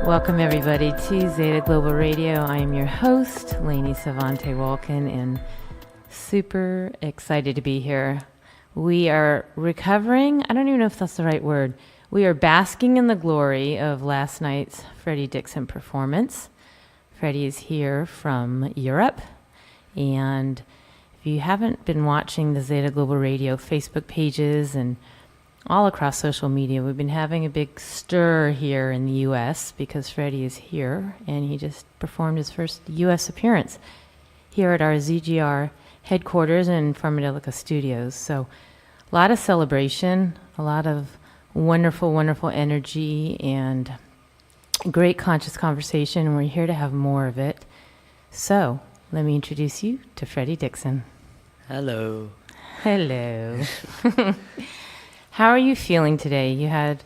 Welcome everybody to Zeta Global Radio. I am your host, Lainie Sevante Wulkan, and super excited to be here. We are recovering, I don't even know if that's the right word. We are basking in the glory of last night's Freddie Dickson performance. Freddie is here from Europe, and if you haven't been watching the Zeta Global Radio Facebook pages and all across social media, we've been having a big stir here in the U.S. because Freddie is here, and he just performed his first U.S. appearance here at our ZGR headquarters in Farmadelica Studios. So a lot of celebration, a lot of wonderful, wonderful energy, and great conscious conversation, and we're here to have more of it. So let me introduce you to Freddie Dickson. Hello. Hello. How are you feeling today? You had,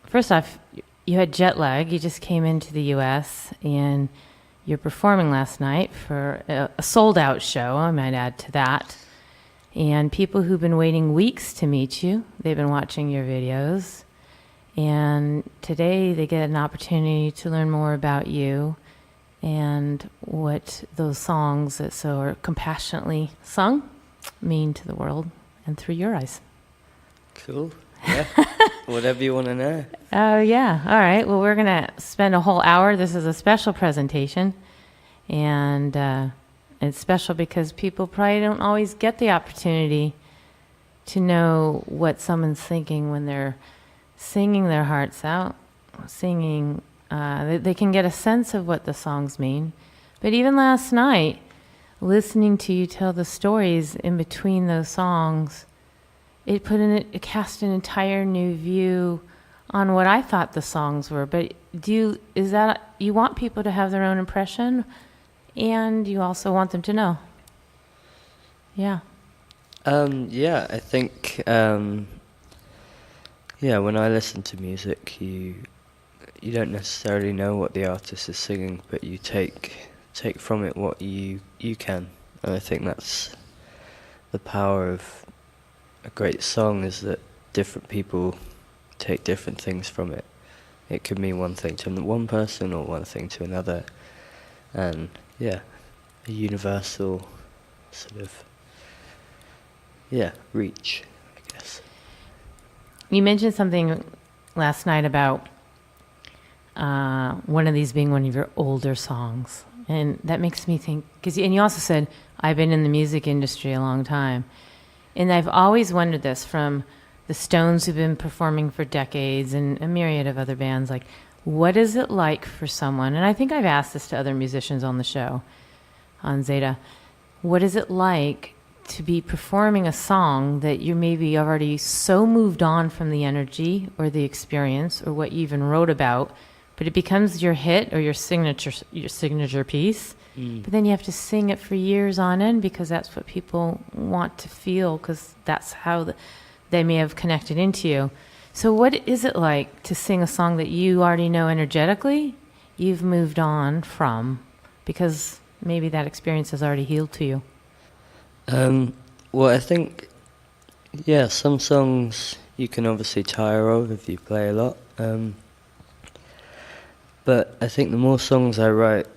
first off, you had jet lag. You just came into the U.S. and you're performing last night for a sold-out show, I might add to that. And people who've been waiting weeks to meet you, they've been watching your videos. And today they get an opportunity to learn more about you and what those songs that so are compassionately sung mean to the world and through your eyes. Cool. Yeah. Whatever you want to know. Oh, yeah. All right. Well, we're going to spend a whole hour. This is a special presentation. And it's special because people probably don't always get the opportunity to know what someone's thinking when they're singing their hearts out, singing. They can get a sense of what the songs mean. But even last night, listening to you tell the stories in between those songs, it cast an entire new view on what I thought the songs were. But you want people to have their own impression, and you also want them to know? Yeah. Yeah, I think, when I listen to music, you don't necessarily know what the artist is singing, but you take from it what you can. And I think that's the power of a great song, is that different people take different things from it. It could mean one thing to one person or one thing to another. And yeah, a universal sort of, reach, I guess. You mentioned something last night about one of these being one of your older songs. And that makes me think, and you also said, I've been in the music industry a long time. And I've always wondered this from the Stones, who've been performing for decades, and a myriad of other bands, like, what is it like for someone, and I think I've asked this to other musicians on the show, on Zeta, what is it like to be performing a song that you're maybe already so moved on from the energy or the experience or what you even wrote about, but it becomes your hit or your signature piece, but then you have to sing it for years on end because that's what people want to feel, because that's how they may have connected into you. So what is it like to sing a song that you already know energetically you've moved on from, because maybe that experience has already healed to you? Well, I think, some songs you can obviously tire of if you play a lot. But I think the more songs I write,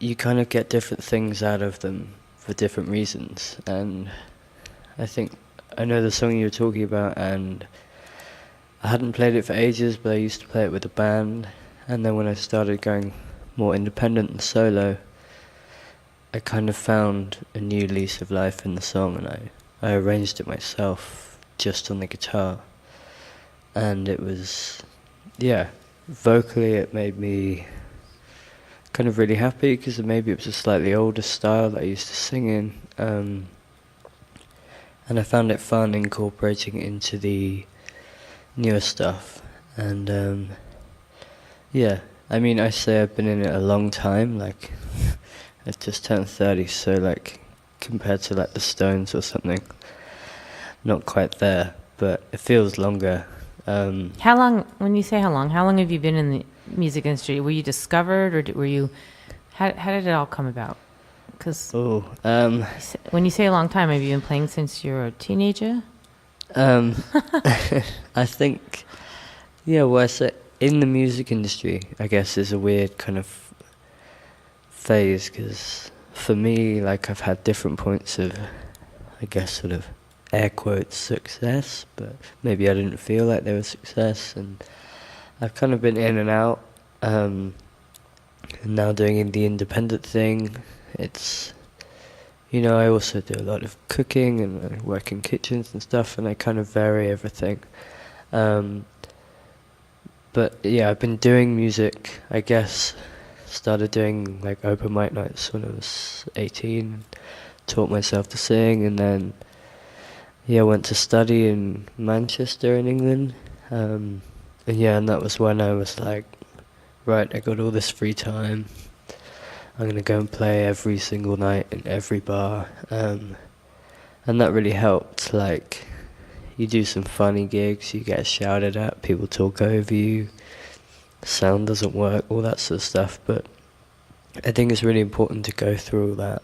you kind of get different things out of them for different reasons. And I think I know the song you were talking about, and I hadn't played it for ages, but I used to play it with a band. And then when I started going more independent and solo, I kind of found a new lease of life in the song, and I arranged it myself just on the guitar. And it was, vocally it made me kind of really happy, because maybe it was a slightly older style that I used to sing in. And I found it fun incorporating it into the newer stuff. And I mean, I say I've been in it a long time, like I just turned 30, so like compared to like the Stones or something, not quite there, but it feels longer. How long, when you say how long have you been in the music industry? Were you discovered, or were you, how did it all come about? Because when you say a long time, have you been playing since you were a teenager? I think Yeah, well, I say in the music industry, I guess, is a weird kind of phase, because for me, like, I've had different points of, I guess, sort of air quotes success, but maybe I didn't feel like they were success, and I've kind of been in and out. And now doing the independent thing, it's, you know, I also do a lot of cooking and I work in kitchens and stuff, and I kind of vary everything. But yeah, I've been doing music, I guess, started doing like open mic nights when I was 18, taught myself to sing, and then yeah, went to study in Manchester in England. And yeah, and that was when I was like, right, I got all this free time, I'm gonna go and play every single night in every bar. And that really helped. Like, you do some funny gigs, you get shouted at, people talk over you, sound doesn't work, all that sort of stuff. But I think it's really important to go through all that.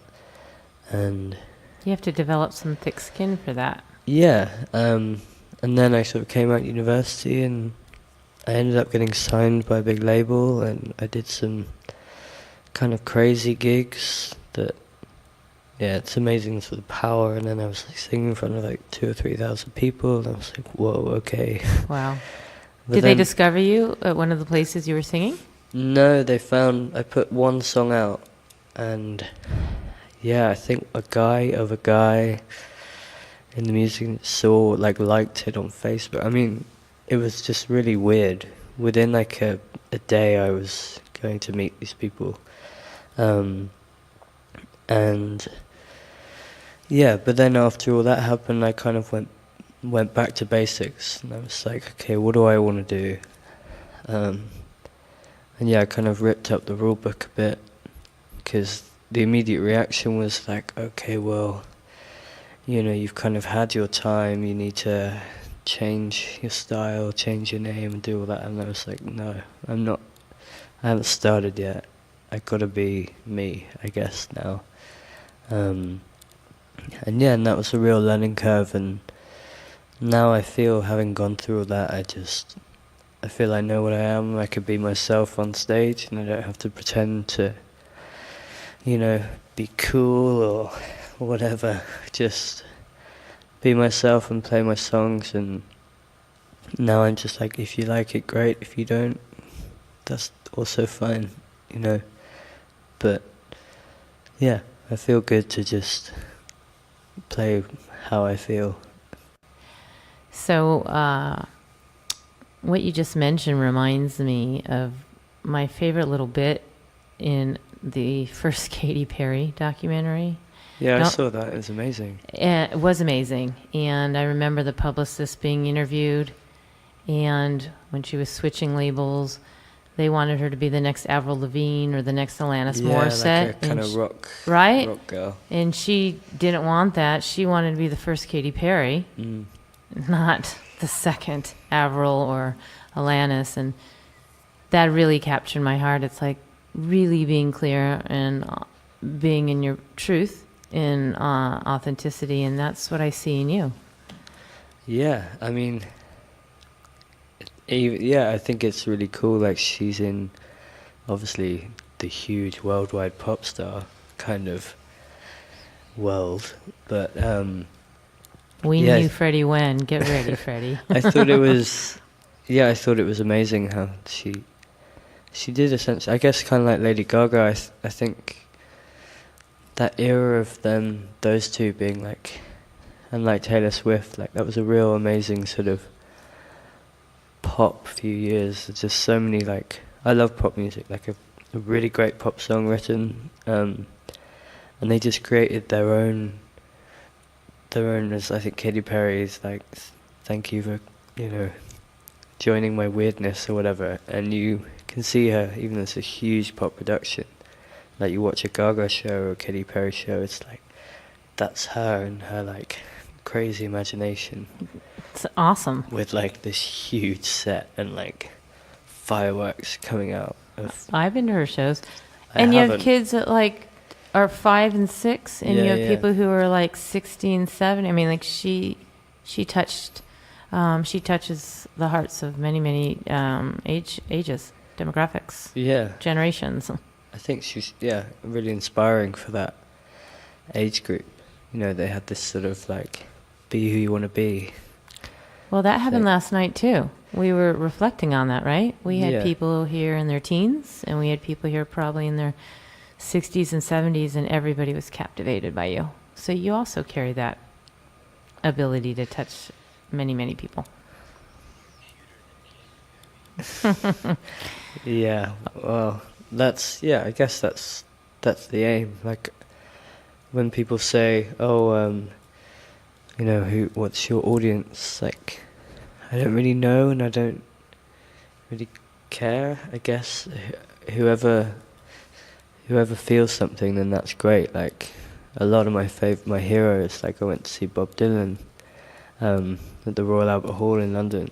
And You have to develop some thick skin for that. yeah, and then I sort of came out of university and I ended up getting signed by a big label, and I did some kind of crazy gigs that, yeah, it's amazing sort of power. And then I was like singing in front of like 2,000 or 3,000 people, and I was like, whoa, okay. Wow. But Did they then- discover you at one of the places you were singing? No, they found, I put one song out, and yeah, I think a guy in the music saw, like, liked it on Facebook. I mean, it was just really weird. Within like a day I was going to meet these people. And yeah, but then after all that happened, I kind of went back to basics, and I was like, okay, what do I want to do? And yeah, I kind of ripped up the rule book a bit, because the immediate reaction was like, okay, well, you know, you've kind of had your time, you need to change your style, change your name, and do all that. And I was like, no, I haven't started yet. I gotta be me, I guess, now. And yeah, and that was a real learning curve, and now I feel, having gone through all that, I feel I know what I am. I could be myself on stage, and I don't have to pretend to, you know, be cool or whatever. Just be myself and play my songs. And now I'm just like, if you like it, great. If you don't, that's also fine, you know. But yeah, I feel good to just play how I feel. So, what you just mentioned reminds me of my favorite little bit in the first Katy Perry documentary. Yeah, I No. saw that. It was amazing. It was amazing. And I remember the publicist being interviewed, and when she was switching labels, they wanted her to be the next Avril Lavigne or the next Alanis Morissette. Like a kind of rock, right? rock girl. And she didn't want that. She wanted to be the first Katy Perry, not the second Avril or Alanis. And that really captured my heart. It's like really being clear and being in your truth, in authenticity, and that's what I see in you. Yeah, I mean, yeah, I think it's really cool. Like, she's in, obviously, the huge worldwide pop star kind of world, but We yeah, knew Freddie when. Get ready, Freddie. I thought it was, yeah, I thought it was amazing how she did essentially, I guess, kind of like Lady Gaga. I think that era of those two being like, and like Taylor Swift, like that was a real amazing sort of pop few years. There's just so many, like, I love pop music, like a really great pop song written, and they just created their own, as I think Katy Perry's like, thank you for, you know, joining my weirdness or whatever. And you can see her, even though it's a huge pop production, like you watch a Gaga show or a Katy Perry show, it's like, that's her and her like crazy imagination. It's awesome. With like this huge set and like fireworks coming out of. I've been to her shows. And you have kids that like are 5 and 6, and Yeah, you have yeah. people who are like 16, 17. I mean, like she touched She touches the hearts of many ages, demographics, Yeah, generations. I think she's really inspiring for that age group. You know, they had this sort of like, be who you want to be. Well, that happened thing. last night too. We were reflecting on that, right? We had Yeah. people here in their teens, and we had people here probably in their 60s and 70s, and everybody was captivated by you. So you also carry that ability to touch many people. Yeah, well, I guess that's the aim. Like, when people say, "Oh, you know, what's your audience?" Like, I don't really know, and I don't really care. I guess whoever feels something, then that's great. Like, a lot of my heroes. Like, I went to see Bob Dylan at the Royal Albert Hall in London,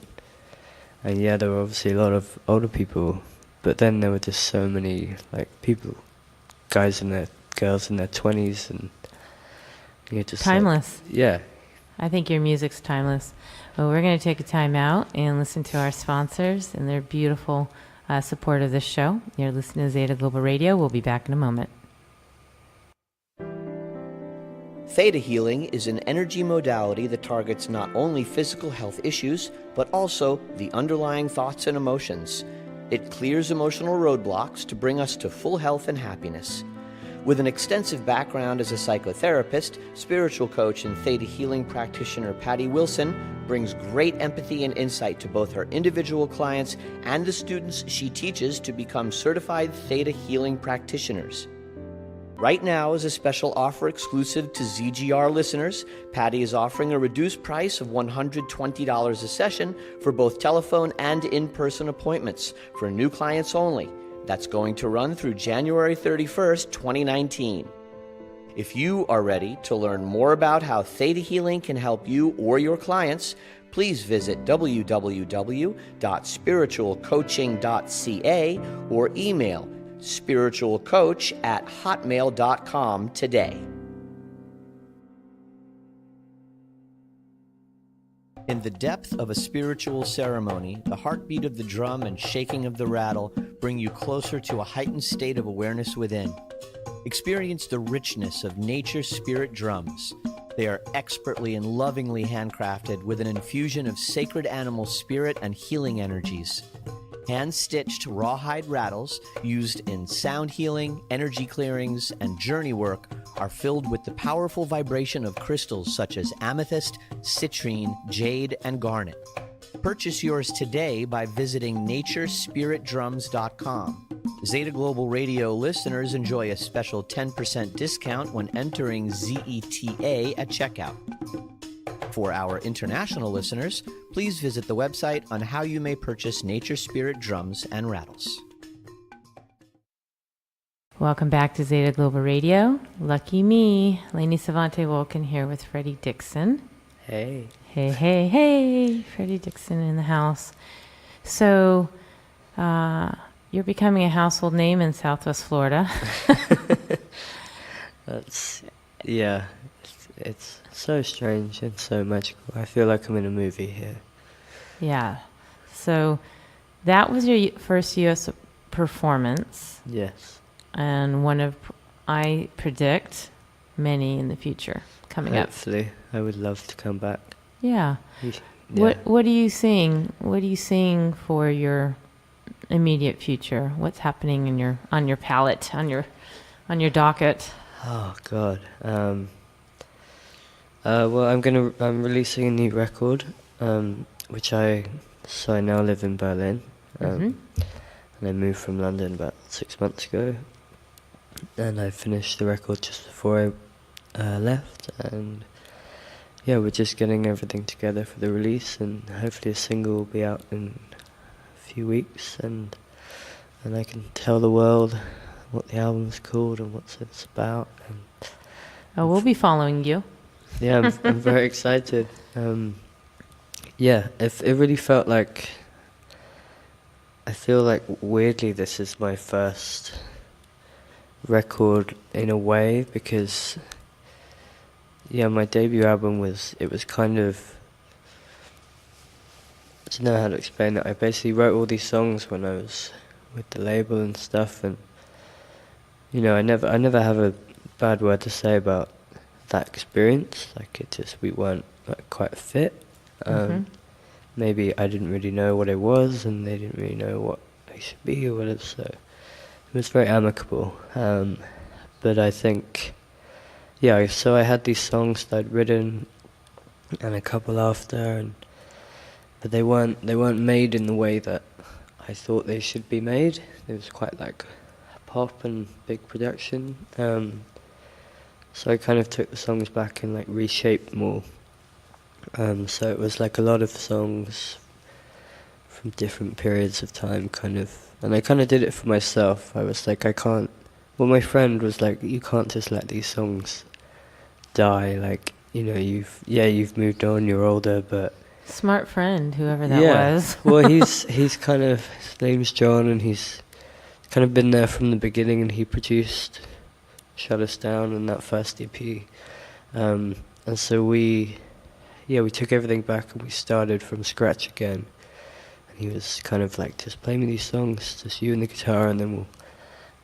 and yeah, there were obviously a lot of older people, but then there were just so many like people, girls in their 20s, and you're just Timeless. Like, yeah. I think your music's timeless. Well, we're going to take a time out and listen to our sponsors and their beautiful support of this show. You're listening to Zeta Global Radio. We'll be back in a moment. Theta healing is an energy modality that targets not only physical health issues, but also the underlying thoughts and emotions. It clears emotional roadblocks to bring us to full health and happiness. With an extensive background as a psychotherapist, spiritual coach, and Theta healing practitioner, Patty Wilson brings great empathy and insight to both her individual clients and the students she teaches to become certified Theta healing practitioners. Right now, as a special offer exclusive to ZGR listeners, Patty is offering a reduced price of $120 a session for both telephone and in-person appointments for new clients only. That's going to run through January 31st, 2019. If you are ready to learn more about how Theta Healing can help you or your clients, please visit www.spiritualcoaching.ca or email spiritualcoach@hotmail.com today. In the depth of a spiritual ceremony, the heartbeat of the drum and shaking of the rattle bring you closer to a heightened state of awareness within. Experience the richness of nature's spirit drums. They are expertly and lovingly handcrafted with an infusion of sacred animal spirit and healing energies. Hand-stitched rawhide rattles used in sound healing, energy clearings, and journey work are filled with the powerful vibration of crystals such as amethyst, citrine, jade, and garnet. Purchase yours today by visiting naturespiritdrums.com. Zeta Global Radio listeners enjoy a special 10% discount when entering ZETA at checkout. For our international listeners, please visit the website on how you may purchase Nature Spirit drums and rattles. Welcome back to Zeta Global Radio. Lucky me, Lainie Sevante Wulkan here with Freddie Dickson. Hey. Hey, Freddie Dickson in the house. So, you're becoming a household name in Southwest Florida. It's so strange and so magical. I feel like I'm in a movie here. Yeah. So that was your first U.S. performance. Yes. And one of, I predict, many in the future coming up. Hopefully. I would love to come back. Yeah. Yeah. What are you seeing? What are you seeing for your immediate future? What's happening on your palette, on your docket? Oh God. Well, I'm releasing a new record, which I now live in Berlin, and I moved from London about 6 months ago, and I finished the record just before I left, and yeah, we're just getting everything together for the release, and hopefully a single will be out in a few weeks, and I can tell the world what the album's called and what it's about. And we'll be following you. Yeah, I'm very excited. Yeah, it really felt like, I feel like weirdly this is my first record in a way, because yeah, my debut album was kind of, don't know how to explain it. I basically wrote all these songs when I was with the label and stuff, and you know, I never have a bad word to say about that experience. Like, it just, we weren't like quite fit. Maybe I didn't really know what it was, and they didn't really know what they should be or whatever. So it was very amicable. But I think, yeah. So I had these songs that I'd written, and a couple after, but they weren't made in the way that I thought they should be made. It was quite like pop and big production. So I kind of took the songs back and like reshaped more. So it was like a lot of songs from different periods of time, kind of, and I kind of did it for myself. I was like, I can't. Well, my friend was like, you can't just let these songs die. Like, you know, you've moved on, you're older, but Smart friend, whoever that was. Well, he's kind of, his name's John, and he's kind of been there from the beginning, and he produced Shut Us Down and that first EP. And so we took everything back and we started from scratch again. And he was kind of like, just play me these songs, just you and the guitar, and then we'll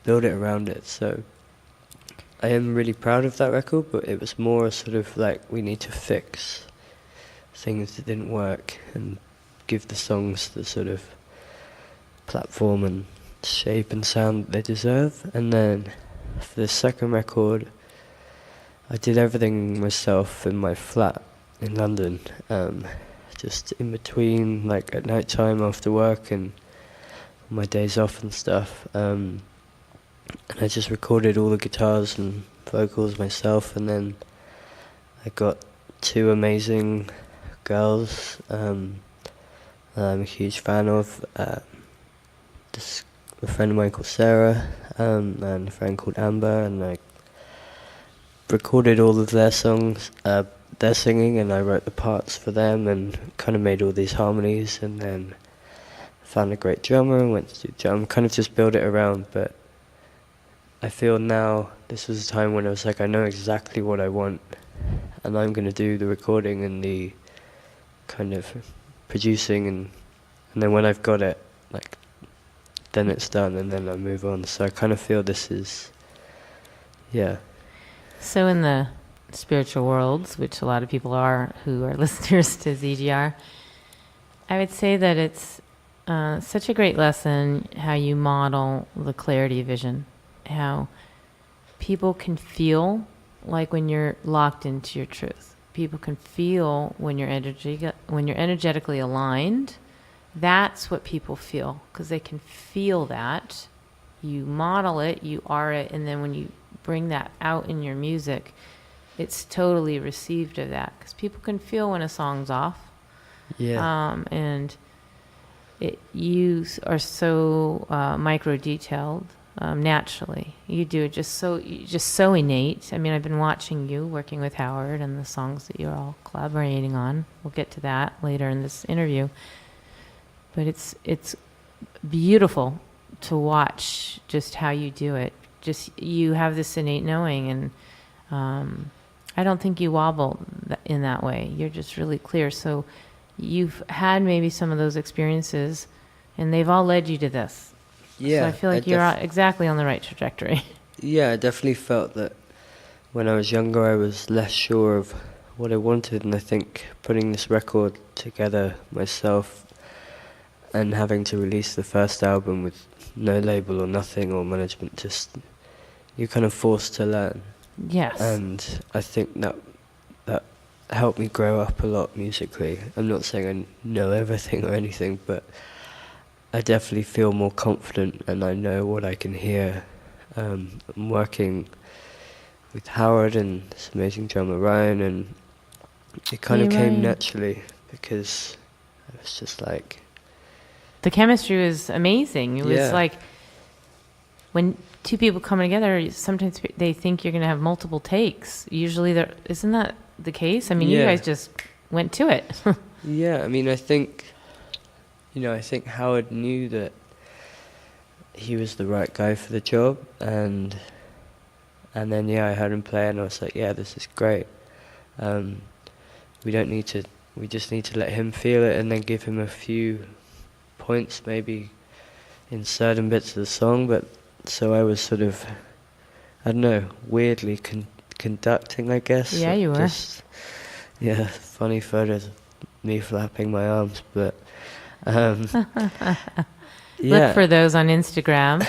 build it around it. So I am really proud of that record, but it was more sort of like, we need to fix things that didn't work and give the songs the sort of platform and shape and sound that they deserve. And then for the second record, I did everything myself in my flat in London, just in between, like at night time after work and my days off and stuff. And I just recorded all the guitars and vocals myself, and then I got two amazing girls I'm a huge fan of, a friend of mine called Sarah, and a friend called Amber, and I recorded all of their songs, their singing, and I wrote the parts for them and kind of made all these harmonies, and then found a great drummer and went to do drum, kind of just build it around. But I feel now this was a time when I was like, I know exactly what I want, and I'm going to do the recording and the kind of producing, and then when I've got it, like, then it's done, and then I move on. So I kind of feel this is, yeah. So in the spiritual worlds, which a lot of people are who are listeners to ZGR, I would say that it's such a great lesson how you model the clarity vision, how people can feel like when you're locked into your truth. People can feel when you're energetically aligned. That's what people feel, because they can feel that. You model it, you are it, and then when you bring that out in your music, it's totally received of that, because people can feel when a song's off. Yeah. And you are so micro-detailed naturally. You do it just so innate. I mean, I've been watching you working with Howard and the songs that you're all collaborating on. We'll get to that later in this interview. But it's beautiful to watch just how you do it. Just, you have this innate knowing, and I don't think you wobble in that way. You're just really clear. So you've had maybe some of those experiences, and they've all led you to this. Yeah. So I feel like you're exactly on the right trajectory. Yeah, I definitely felt that when I was younger I was less sure of what I wanted, and I think putting this record together myself and having to release the first album with no label or nothing or management, just, you're kind of forced to learn. Yes. And I think that helped me grow up a lot musically. I'm not saying I know everything or anything, but I definitely feel more confident, and I know what I can hear. I'm working with Howard and this amazing drummer Ryan, and it kind of came naturally, because it was just like, the chemistry was amazing. It was like, when two people come together, sometimes they think you're going to have multiple takes. Usually isn't that the case? I mean, you guys just went to it. Yeah, I mean, I think Howard knew that he was the right guy for the job, and then I heard him play, and I was like, yeah, this is great. We don't need to we just need to let him feel it and then give him a few points maybe in certain bits of the song. But so I was sort of, I don't know, weirdly conducting, I guess. Yeah, you were. Just, yeah, funny photos of me flapping my arms, but yeah. Look for those on Instagram.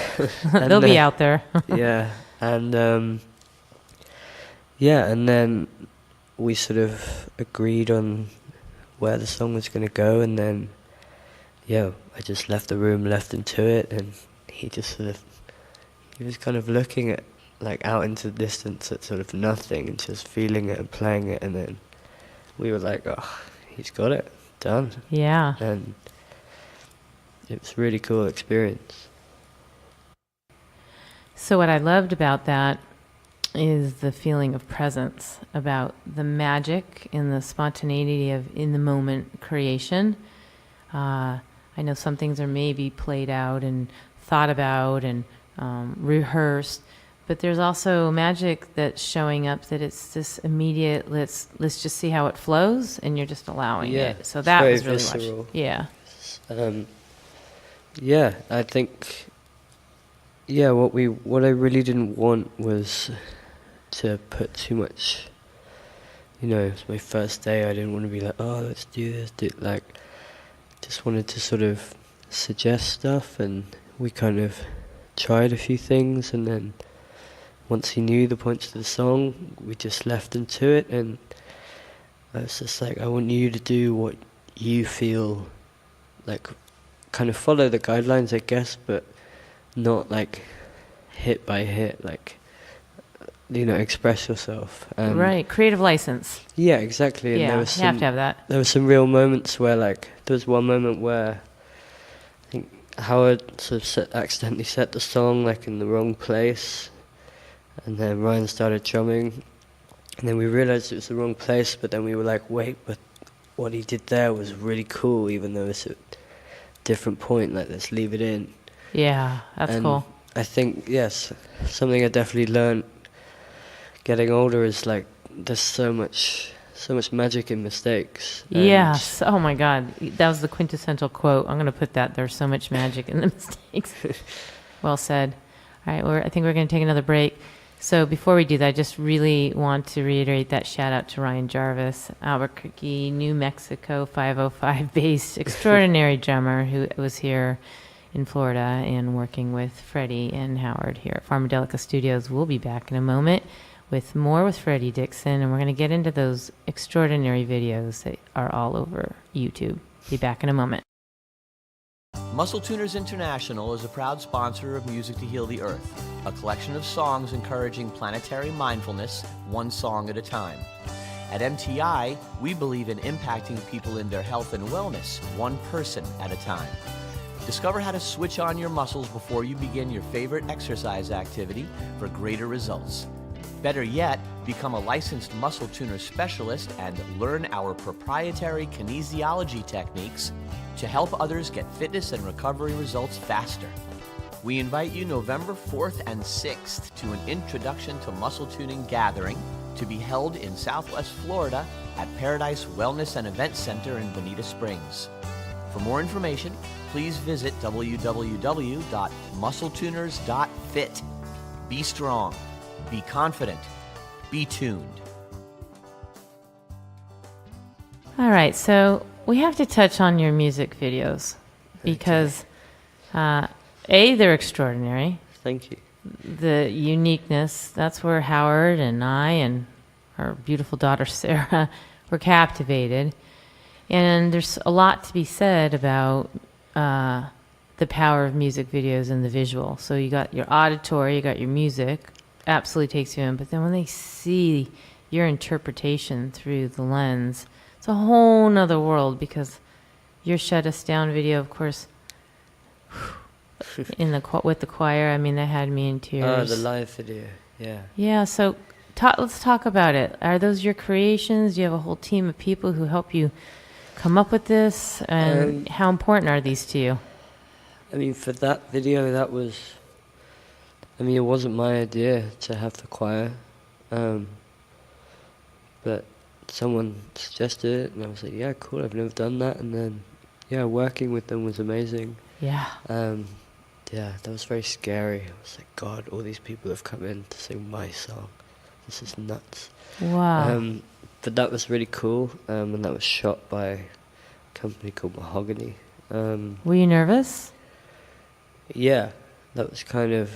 They'll be out there. Yeah, and yeah, and then we sort of agreed on where the song was going to go, and then yeah, I just left the room, left him to it, and he just sort of, he was kind of looking at, like, out into the distance at sort of nothing and just feeling it and playing it, and then we were like, oh, he's got it, done. Yeah. And it was a really cool experience. So what I loved about that is the feeling of presence, about the magic and the spontaneity of in-the-moment creation. I know some things are maybe played out and thought about and rehearsed, but there's also magic that's showing up that it's this immediate, let's just see how it flows, and you're just allowing it. So that was really visceral. much. Yeah. Yeah, I think, yeah, what I really didn't want was to put too much, you know, it was my first day, I didn't want to be like, oh, let's do this, like, just wanted to sort of suggest stuff, and we kind of tried a few things, and then once he knew the points of the song, we just left him to it, and I was just like, I want you to do what you feel, like, kind of follow the guidelines, I guess, but not like hit by hit, like, you know, express yourself. Right, creative license. Yeah, exactly. And Yeah, there was you have to have that. There were some real moments where, like, there was one moment where I think Howard sort of accidentally set the song, like, in the wrong place, and then Ryan started drumming, and then we realized it was the wrong place, but then we were like, wait, but what he did there was really cool, even though it's a different point, like, let's leave it in. Yeah, that's cool. I think, yes, something I definitely learned getting older is, like, there's so much magic in mistakes. Yes. Oh my God. That was the quintessential quote. I'm going to put that. There's so much magic in the mistakes. Well said. All right. I think we're going to take another break. So before we do that, I just really want to reiterate that shout out to Ryan Jarvis, Albuquerque, New Mexico 505 based extraordinary drummer who was here in Florida and working with Freddie and Howard here at Farmadelica Studios. We'll be back in a moment with more with Freddie Dickson, and we're going to get into those extraordinary videos that are all over YouTube. Be back in a moment. Muscle Tuners International is a proud sponsor of Music to Heal the Earth, a collection of songs encouraging planetary mindfulness, one song at a time. At MTI, we believe in impacting people in their health and wellness, one person at a time. Discover how to switch on your muscles before you begin your favorite exercise activity for greater results. Better yet, become a licensed muscle tuner specialist and learn our proprietary kinesiology techniques to help others get fitness and recovery results faster. We invite you November 4th and 6th to an Introduction to Muscle Tuning gathering to be held in Southwest Florida at Paradise Wellness and Event Center in Bonita Springs. For more information, please visit www.muscletuners.fit. Be strong, be confident, be tuned. All right, so we have to touch on your music videos because, A, they're extraordinary. Thank you. The uniqueness, that's where Howard and I and our beautiful daughter Sarah were captivated. And there's a lot to be said about the power of music videos and the visual. So you got your auditory, you got your music, absolutely takes you in. But then when they see your interpretation through the lens, it's a whole nother world, because your Shut Us Down video, of course, with the choir, I mean, that had me in tears. Oh, the live video, yeah. Yeah, so let's talk about it. Are those your creations? Do you have a whole team of people who help you come up with this? And how important are these to you? I mean, for that video, it wasn't my idea to have the choir. But someone suggested it, and I was like, yeah, cool, I've never done that. And then, yeah, working with them was amazing. Yeah. Yeah, that was very scary. I was like, God, all these people have come in to sing my song. This is nuts. Wow. But that was really cool, and that was shot by a company called Mahogany. Were you nervous? Yeah, that was kind of...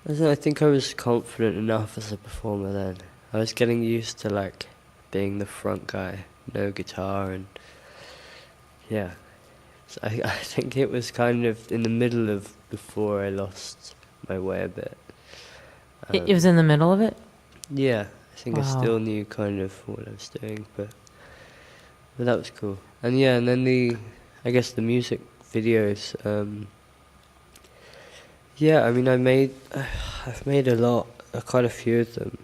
I don't know, I think I was confident enough as a performer then. I was getting used to, like, being the front guy, no guitar, and... Yeah. So I think it was kind of in the middle of before I lost my way a bit. It was in the middle of it? Yeah, I think I Wow. still knew kind of what I was doing, but that was cool. And yeah, and then I guess the music videos, yeah, I mean I've made a lot, quite a few of them,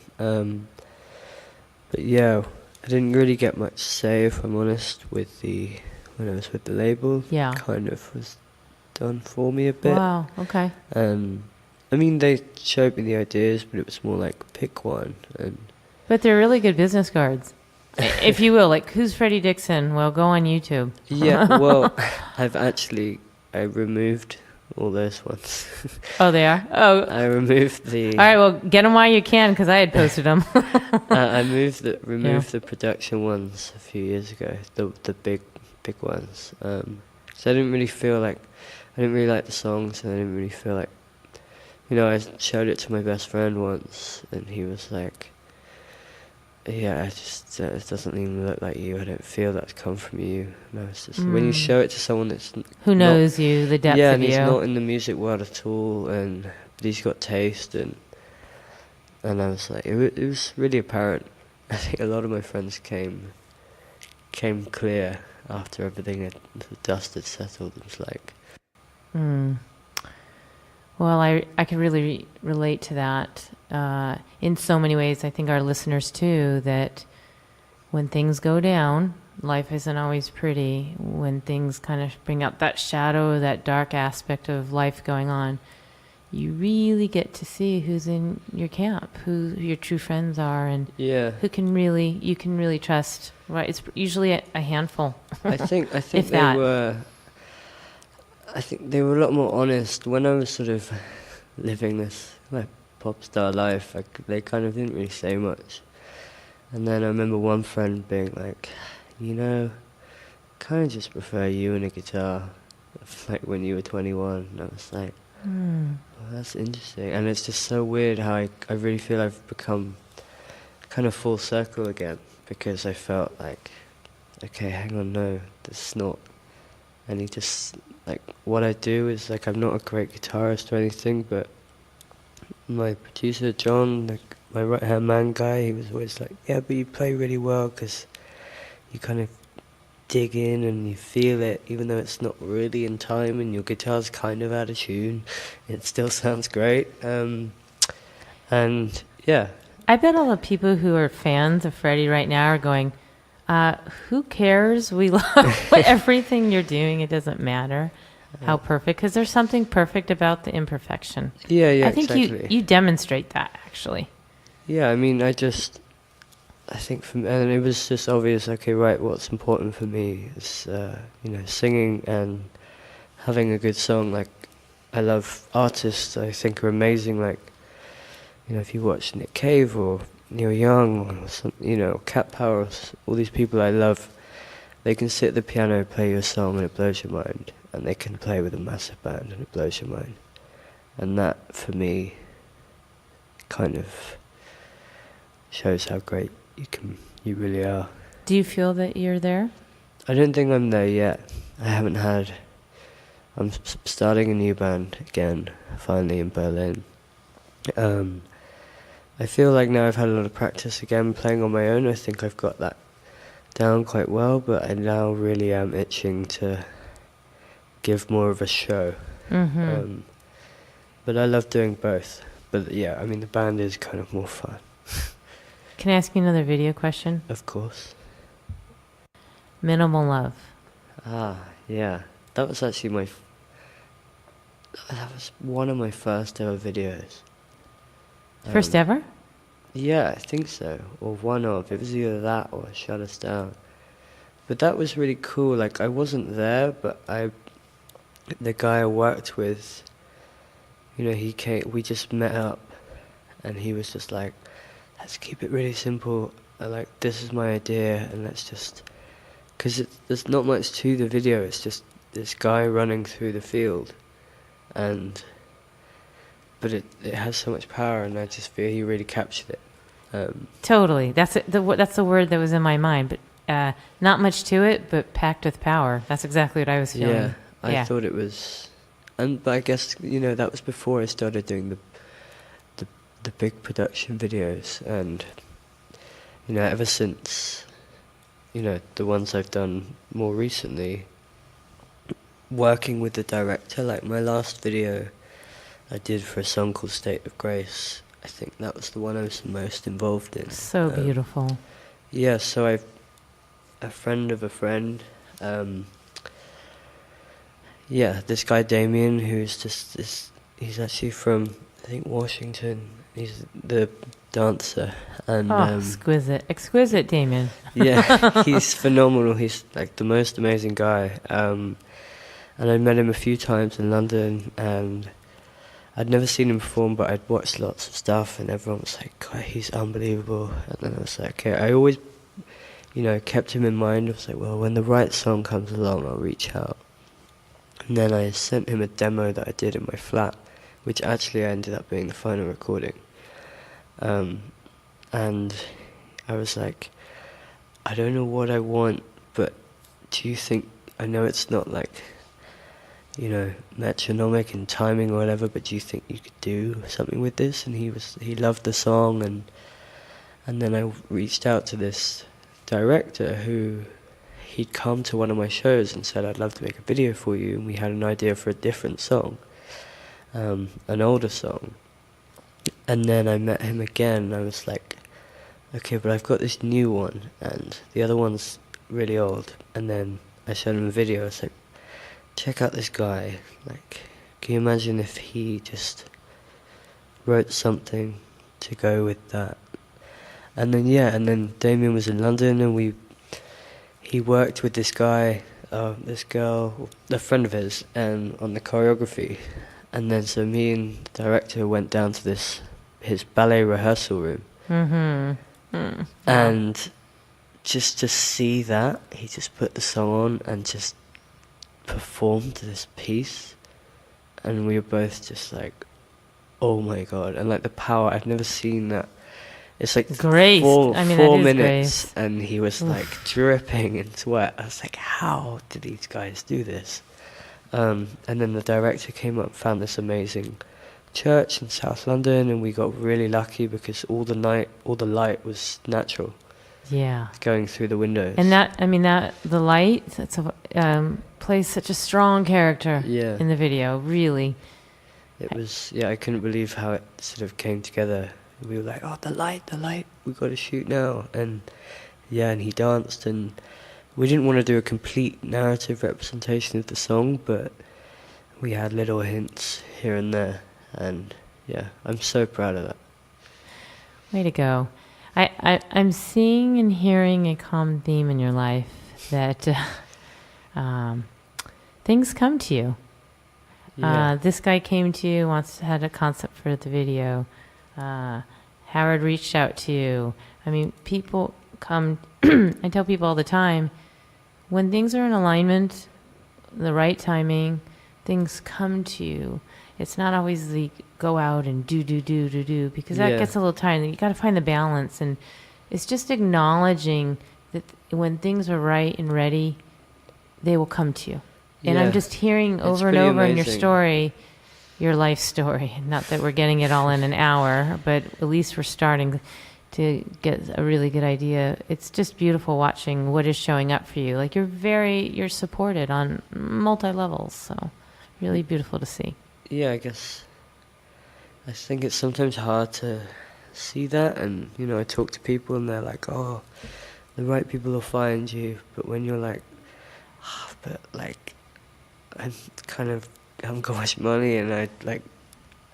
but yeah, I didn't really get much say, if I'm honest, when I was with the label. Yeah. Kind of was done for me a bit. Wow, okay. I mean, they showed me the ideas, but it was more like, pick one. And But they're really good business cards, if you will. Like, who's Freddie Dickson? Well, go on YouTube. yeah, well, I removed all those ones. Oh, they are? Oh. I removed the... All right, well, get them while you can, because I had posted them. I removed the production ones a few years ago, the big ones. So I didn't really like the songs, and I didn't really feel like... I showed it to my best friend once, and he was like, yeah, it doesn't even look like you. I don't feel that's come from you. And I was just, when you show it to someone that's... Who knows you, the depth yeah, of and you. he's not in the music world at all, but he's got taste, and I was like, it was really apparent. I think a lot of my friends came clear after everything the dust had settled. It was like... Well, I can really relate to that in so many ways. I think our listeners too, that when things go down, life isn't always pretty. When things kind of bring out that shadow, that dark aspect of life going on, you really get to see who's in your camp, who your true friends are, and Yeah. you can really trust. Right? It's usually a handful. I think If they that. were. I think they were a lot more honest when I was sort of living this like pop star life. They kind of didn't really say much, and then I remember one friend being like, kind of just prefer you and a guitar, like when you were 21. And I was like, well, that's interesting, and it's just so weird how I really feel I've become kind of full circle again, because I felt like, okay, hang on, no, this is not. And he just, like, what I do is, like, I'm not a great guitarist or anything, but my producer, John, like, my right-hand man guy, he was always like, yeah, but you play really well because you kind of dig in and you feel it, even though it's not really in time and your guitar's kind of out of tune. It still sounds great. And, yeah. I bet all the people who are fans of Freddie right now are going, who cares? We love everything you're doing. It doesn't matter how perfect, because there's something perfect about the imperfection. Yeah, I think exactly. you demonstrate that, actually. Yeah, I mean, I think and it was just obvious, okay, right, what's important for me is, singing and having a good song. Like, I love artists I think are amazing, like, if you watch Nick Cave or Neil Young or some, Cat Power, all these people I love, they can sit at the piano, play your song, and it blows your mind, and they can play with a massive band, and it blows your mind. And that, for me, kind of shows how great you really are. Do you feel that you're there? I don't think I'm there yet. I'm starting a new band again, finally, in Berlin. I feel like now I've had a lot of practice again playing on my own. I think I've got that down quite well, but I now really am itching to give more of a show. Mm-hmm. But I love doing both. But yeah, I mean, the band is kind of more fun. Can I ask you another video question? Of course. Minimal Love. Yeah. That was actually that was one of my first ever videos. First ever? Yeah, I think so. Or one of. It was either that or Shut Us Down. But that was really cool. Like, I wasn't there, but the guy I worked with, you know, he came, we just met up, and he was just like, let's keep it really simple. Like, this is my idea, and let's just, because there's not much to the video, it's just this guy running through the field, but it has so much power, and I just feel he really captured it. Totally. That's the word that was in my mind, but not much to it, but packed with power. That's exactly what I was feeling. Yeah, I thought it was, but I guess, you know, that was before I started doing the big production videos, and, you know, ever since, you know, the ones I've done more recently, working with the director, like my last video I did for a song called State of Grace, I think that was the one I was the most involved in. So beautiful. Yeah, so I've a friend of a friend, this guy Damien, who's just this, he's actually from, I think, Washington. He's the dancer, and exquisite Damien. Yeah, he's phenomenal. He's like the most amazing guy. And I met him a few times in London, and I'd never seen him perform, but I'd watched lots of stuff, and everyone was like, God, he's unbelievable. And then I was like, okay, I always, you know, kept him in mind. I was like, well, when the right song comes along, I'll reach out. And then I sent him a demo that I did in my flat, which actually ended up being the final recording. And I was like, I don't know what I want, but do you think, I know it's not like, you know, metronomic and timing or whatever, but do you think you could do something with this? And he loved the song, and then I reached out to this director who, he'd come to one of my shows and said, I'd love to make a video for you, and we had an idea for a different song, an older song. And then I met him again, and I was like, okay, but I've got this new one, and the other one's really old. And then I showed him a video. I was like, check out this guy. Like, can you imagine if he just wrote something to go with that? And then Damien was in London, and he worked with this guy, this girl, a friend of his, and on the choreography. And then so me and the director went down to his ballet rehearsal room. And just to see that, he just put the song on and just performed this piece, and we were both just like, oh my God. And like the power, I've never seen that. It's like grace. four minutes, grace. And he was like dripping in sweat. I was like, how did these guys do this? And then the director came up and found this amazing church in South London, and we got really lucky because all the light was natural. Yeah. Going through the windows. And the light, that's plays such a strong character in the video, really. It was, I couldn't believe how it sort of came together. We were like, oh, the light, we got to shoot now. And and he danced, and we didn't want to do a complete narrative representation of the song, but we had little hints here and there, and I'm so proud of that. Way to go. I'm seeing and hearing a common theme in your life that things come to you. This guy came to you, had a concept for the video. Howard reached out to you. I mean, people come, I tell people all the time, when things are in alignment, the right timing, things come to you. It's not always the go out and do, because that gets a little tiring. You got to find the balance, and it's just acknowledging that when things are right and ready, they will come to you. And I'm just hearing over and over in your story, your life story. Not that we're getting it all in an hour, but at least we're starting to get a really good idea. It's just beautiful watching what is showing up for you. Like you're supported on multi levels. So really beautiful to see. Yeah, I think it's sometimes hard to see that, and I talk to people and they're like, oh, the right people will find you, but when you're like, but like, I haven't got much money, and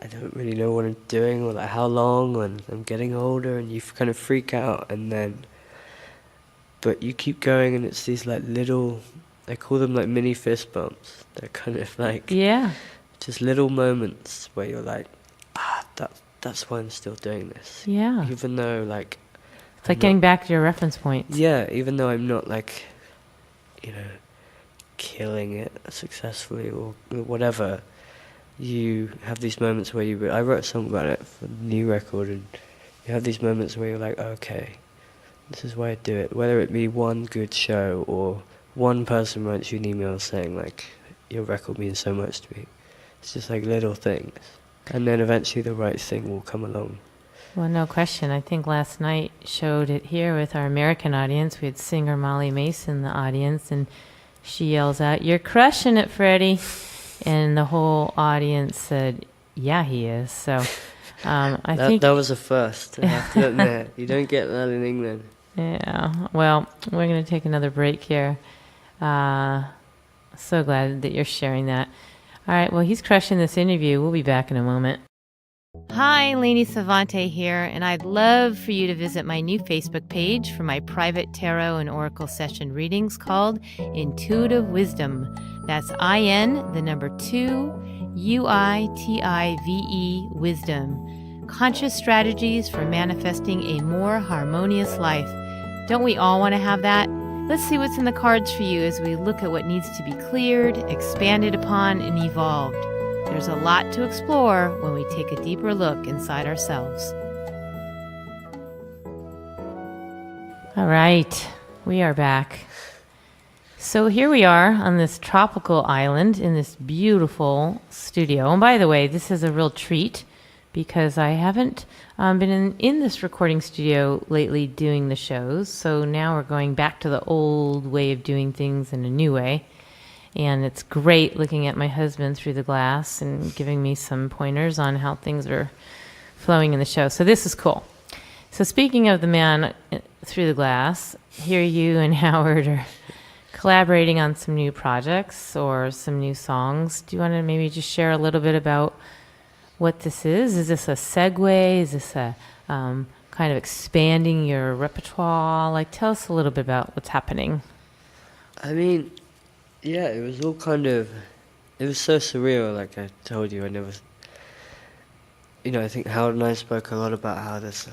I don't really know what I'm doing or like how long, and I'm getting older, and you kind of freak out, but you keep going, and it's these like little, I call them like mini fist bumps. They're kind of like just little moments where you're like, that's why I'm still doing this. Yeah. Even though like it's like getting back to your reference points. Yeah, even though I'm not like, killing it successfully or whatever, you have these moments where I wrote a song about it for the new record, and you have these moments where you're like, okay, this is why I do it. Whether it be one good show or one person writes you an email saying like, your record means so much to me. It's just like little things. And then eventually the right thing will come along. Well, no question. I think last night showed it here with our American audience. We had singer Molly Mason in the audience, and she yells out, "You're crushing it, Freddie." And the whole audience said, yeah, he is. So I think... That was a first, I have to admit. You don't get that in England. Yeah. Well, we're going to take another break here. So glad that you're sharing that. All right. Well, he's crushing this interview. We'll be back in a moment. Hi, Lainie Sevante here, and I'd love for you to visit my new Facebook page for my private tarot and oracle session readings called Intuitive Wisdom. That's IN2UITIVE Wisdom. Conscious strategies for manifesting a more harmonious life. Don't we all want to have that? Let's see what's in the cards for you as we look at what needs to be cleared, expanded upon, and evolved. There's a lot to explore when we take a deeper look inside ourselves. All right, we are back. So here we are on this tropical island in this beautiful studio. And by the way, this is a real treat because I haven't been in this recording studio lately doing the shows. So now we're going back to the old way of doing things in a new way. And it's great looking at my husband through the glass and giving me some pointers on how things are flowing in the show. So this is cool. So speaking of the man through the glass, here you and Howard are collaborating on some new projects or some new songs. Do you want to maybe just share a little bit about what this is? Is this a segue? Is this a kind of expanding your repertoire? Like, tell us a little bit about what's happening. I mean... yeah, it was all it was so surreal, like I told you. I never, I think Howard and I spoke a lot about how there's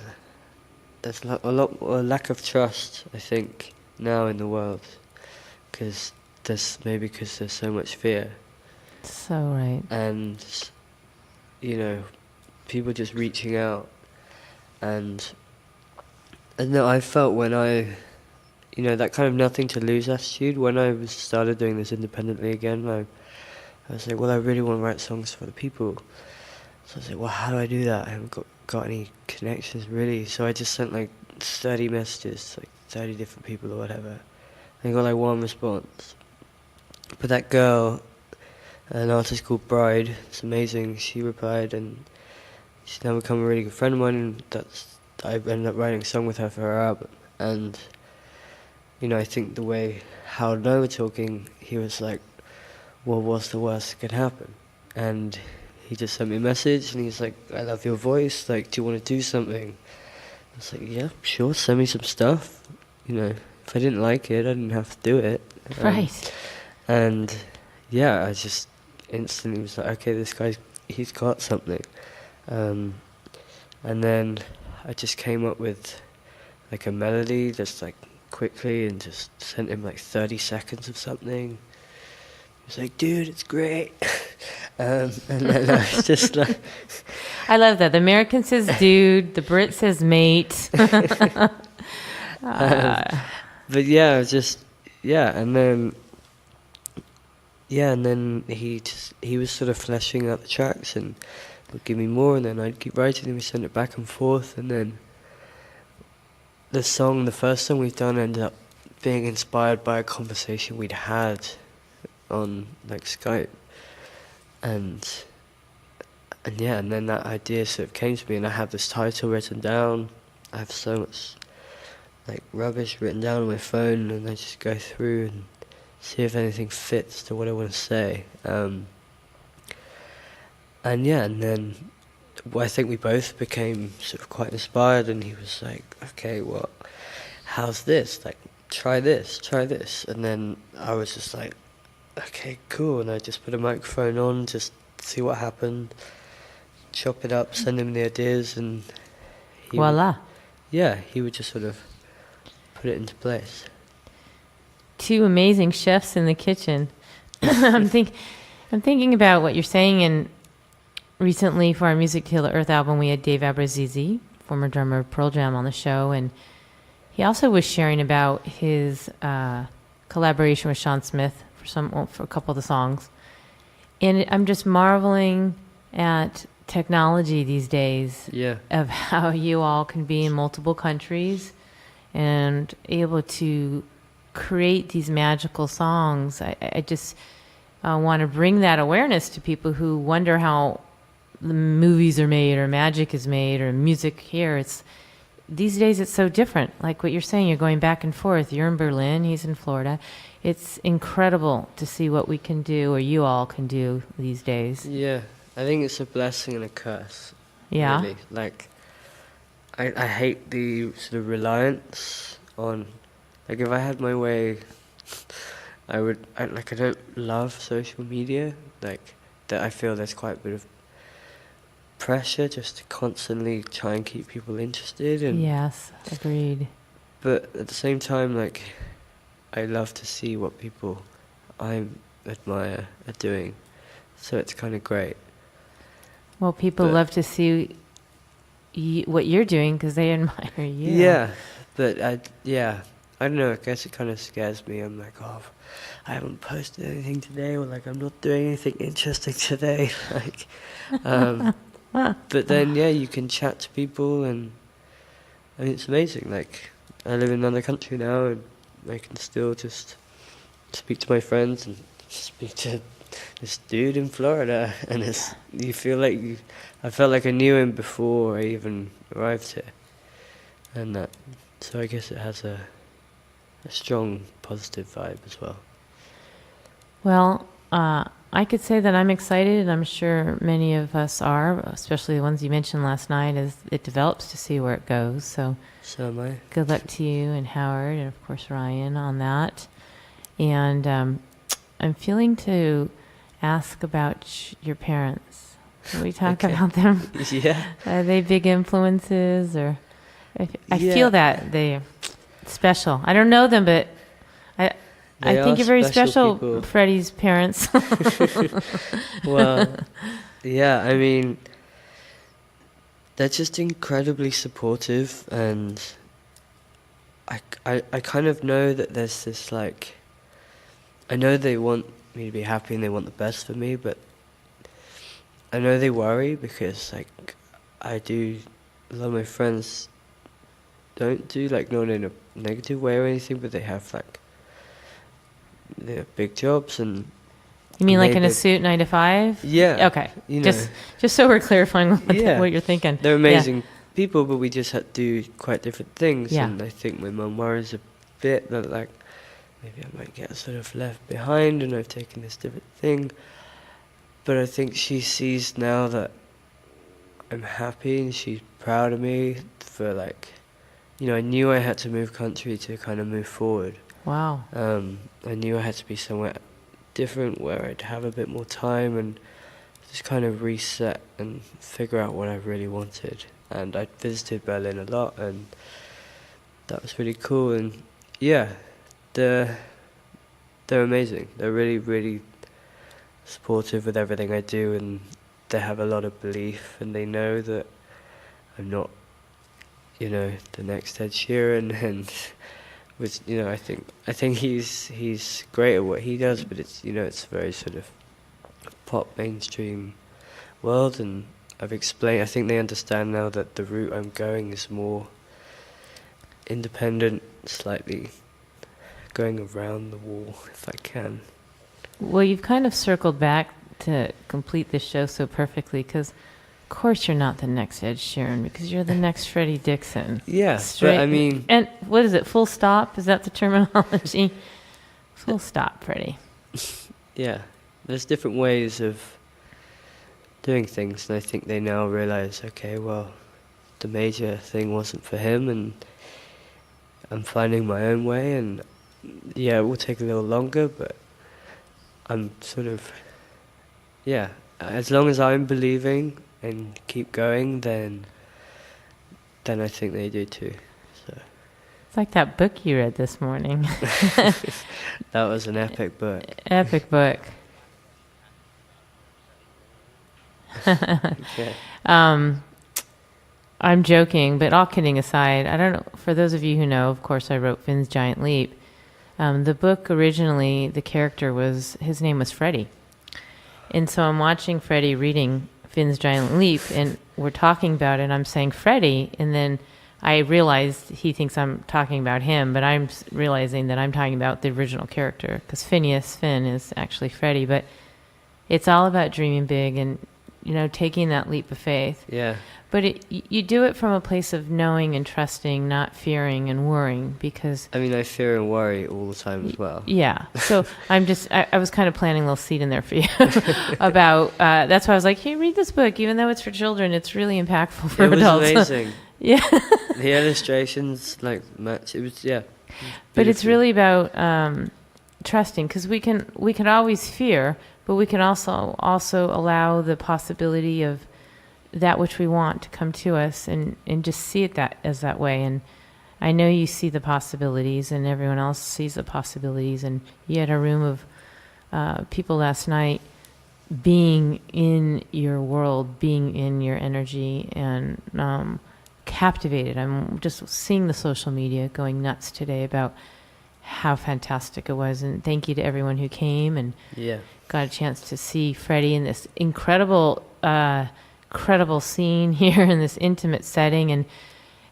a lack of trust, I think, now in the world, because there's so much fear. So right. And, people just reaching out, and no, I felt when that kind of nothing to lose attitude. When I started doing this independently again, I was like, well, I really want to write songs for the people. So I was like, well, how do I do that? I haven't got any connections, really. So I just sent like 30 messages to like 30 different people or whatever. And I got like one response. But that girl, an artist called Bride, it's amazing, she replied, and she's now become a really good friend of mine, and I ended up writing a song with her for her album. And I think the way Howard and I were talking, he was like, well, what's the worst that could happen? And he just sent me a message, and he's like, I love your voice, like, do you want to do something? I was like, yeah, sure, send me some stuff. If I didn't like it, I didn't have to do it. Right. And, yeah, I just instantly was like, okay, he's got something. And then I just came up with, like, a melody that's, like, quickly, and just sent him like 30 seconds of something. He was like, dude, it's great. And then I was just like... I love that. The American says dude, the Brit says mate. But yeah, it was just... and then he was sort of fleshing out the tracks and would give me more, and then I'd keep writing, and we sent it back and forth, and then the first song we've done, ended up being inspired by a conversation we'd had on like Skype, and then that idea sort of came to me, and I have this title written down. I have so much like rubbish written down on my phone, and I just go through and see if anything fits to what I want to say. And then I think we both became sort of quite inspired, and he was like, okay, well, how's this? Like, try this. And then I was just like, okay, cool. And I just put a microphone on, just see what happened, chop it up, send him the ideas, and Voila. He would just sort of put it into place. Two amazing chefs in the kitchen. I'm thinking about what you're saying, and recently for our Music to Heal the Earth album, we had Dave Abrazizi, former drummer of Pearl Jam, on the show, and he also was sharing about his collaboration with Sean Smith for a couple of the songs. And I'm just marveling at technology these days of how you all can be in multiple countries and able to create these magical songs. I just want to bring that awareness to people who wonder how the movies are made or magic is made or music here. These days it's so different. Like what you're saying, you're going back and forth. You're in Berlin, he's in Florida. It's incredible to see what we can do, or you all can do these days. Yeah, I think it's a blessing and a curse. Yeah. Really. Like, I hate the sort of reliance on, like, if I had my way, I don't love social media. Like, that I feel there's quite a bit of pressure just to constantly try and keep people interested. And Yes, agreed. but at the same time, like, I love to see what people I admire are doing, so it's kind of great. Well, people love to see what you're doing because they admire you. Yeah, but I don't know, I guess it kind of scares me. I'm like, oh, I haven't posted anything today, or like I'm not doing anything interesting today. Like, but then you can chat to people, and I mean, it's amazing. Like, I live in another country now, and I can still just speak to my friends and speak to this dude in Florida, and you feel like I felt like I knew him before I even arrived here, and so I guess it has a strong positive vibe as well. Well, I could say that I'm excited, and I'm sure many of us are, especially the ones you mentioned last night, as it develops, to see where it goes. So am I. Good luck to you and Howard, and of course Ryan on that. And I'm feeling to ask about your parents. Can we talk about them? Yeah. Are they big influences, or I feel that they're special. I don't know them, but I think you're very special, Freddie's parents. Well, yeah, I mean, they're just incredibly supportive, and I kind of know that there's this, like, I know they want me to be happy and they want the best for me, but I know they worry because, like, a lot of my friends don't do, like, not in a negative way or anything, but they have, like, they have big jobs. And you mean like in a suit, 9 to 5? Yeah. Okay. Just so we're clarifying what you're thinking. They're amazing people, but we just had to do quite different things. Yeah. And I think my mum worries a bit that, like, maybe I might get sort of left behind and I've taken this different thing. But I think she sees now that I'm happy and she's proud of me for, like, I knew I had to move country to kind of move forward. Wow. I knew I had to be somewhere different where I'd have a bit more time and just kind of reset and figure out what I really wanted. And I visited Berlin a lot, and that was really cool. And yeah, they're amazing. They're really, really supportive with everything I do, and they have a lot of belief, and they know that I'm not, the next Ed Sheeran, and which, I think he's great at what he does, but it's, it's very sort of pop mainstream world, and I've explained, I think they understand now that the route I'm going is more independent, slightly going around the wall, if I can. Well, you've kind of circled back to complete this show so perfectly, because of course you're not the next Ed Sheeran, because you're the next Freddie Dickson. Yeah, but I mean... And what is it, full stop? Is that the terminology? Full stop, Freddie. Yeah, there's different ways of doing things, and I think they now realize, okay, well, the major thing wasn't for him, and I'm finding my own way, and yeah, it will take a little longer, but I'm sort of, yeah, as long as I'm believing and keep going, then I think they do too. So It's like that book you read this morning. that was an epic book. Epic book. Okay. I'm joking, but all kidding aside, I don't know, for those of you who know, of course, I wrote Finn's Giant Leap. The book originally, the character his name was Freddie. And so I'm watching Freddie reading Finn's Giant Leap, and we're talking about it, and I'm saying Freddie, and then I realized he thinks I'm talking about him, but I'm realizing that I'm talking about the original character, because Finn is actually Freddie, but it's all about dreaming big and, taking that leap of faith. Yeah. But you do it from a place of knowing and trusting, not fearing and worrying, because... I mean, I fear and worry all the time as well. Yeah. So I was kind of planting a little seed in there for you about, that's why I was like, hey, read this book. Even though it's for children, it's really impactful for adults. It was amazing. Yeah. The illustrations, match. It was, yeah. But it's really about trusting, because we can always fear, but we can also allow the possibility of that which we want to come to us, and just see it as that way. And I know you see the possibilities, and everyone else sees the possibilities. And you had a room of people last night being in your world, being in your energy, and captivated. I'm just seeing the social media going nuts today about how fantastic it was. And thank you to everyone who came and got a chance to see Freddie in this incredible scene here in this intimate setting,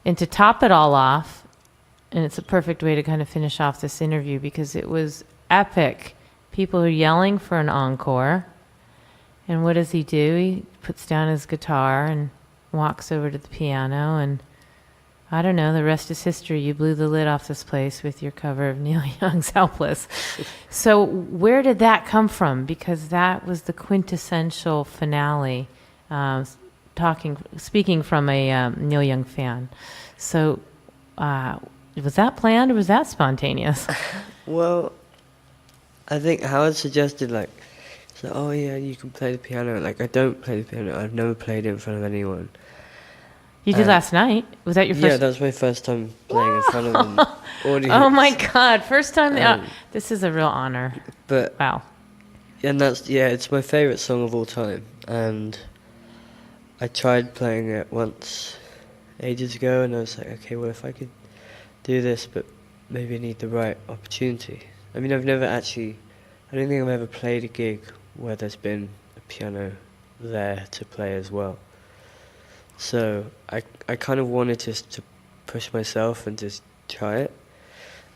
and to top it all off, and it's a perfect way to kind of finish off this interview, because it was epic. People are yelling for an encore, and what does he do? He puts down his guitar and walks over to the piano, and I don't know, the rest is history. You blew the lid off this place with your cover of Neil Young's Helpless. So where did that come from? Because that was the quintessential finale. Speaking from a Neil Young fan. So, was that planned or was that spontaneous? Well, I think Howard suggested, oh yeah, you can play the piano. I don't play the piano. I've never played it in front of anyone. You did last night? Was that your first? Yeah, that was my first time playing in front of an audience. Oh my God, first time. This is a real honor. But wow. And it's my favorite song of all time. And I tried playing it once ages ago, and I was like, okay, well, if I could do this, but maybe I need the right opportunity. I mean, I don't think I've ever played a gig where there's been a piano there to play as well. So I kind of wanted just to push myself and just try it.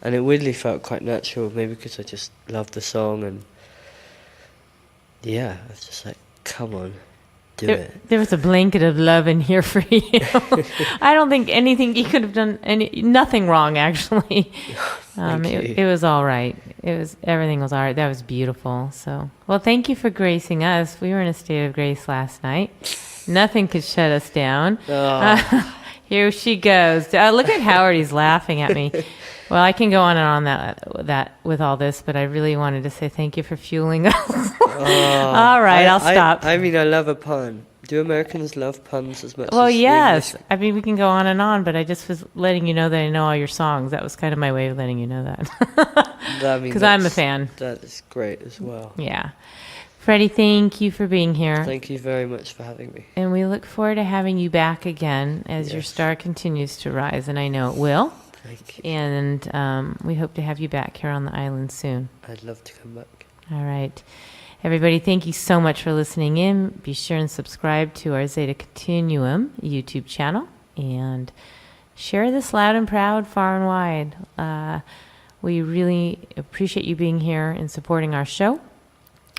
And it weirdly felt quite natural, maybe because I just loved the song, and I was just like, come on. There was a blanket of love in here for you. I don't think anything you could have done, nothing wrong, actually. It was all right. Everything was all right. That was beautiful. So, well, thank you for gracing us. We were in a state of grace last night. Nothing could shut us down. Oh. Here she goes. Look at Howard. He's laughing at me. Well, I can go on and on that with all this, but I really wanted to say thank you for fueling us. All right, I'll stop. I mean, I love a pun. Do Americans love puns as much as yes. English? I mean, we can go on and on, but I just was letting you know that I know all your songs. That was kind of my way of letting you know that. Because I'm a fan. That is great as well. Yeah. Freddie, thank you for being here. Thank you very much for having me. And we look forward to having you back again as your star continues to rise, and I know it will. Thank you. And we hope to have you back here on the island soon. I'd love to come back. All right. Everybody, thank you so much for listening in. Be sure and subscribe to our Zeta Continuum YouTube channel, and share this loud and proud far and wide. We really appreciate you being here and supporting our show,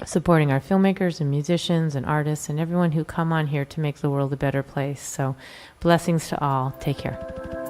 supporting our filmmakers and musicians and artists and everyone who come on here to make the world a better place. So blessings to all. Take care.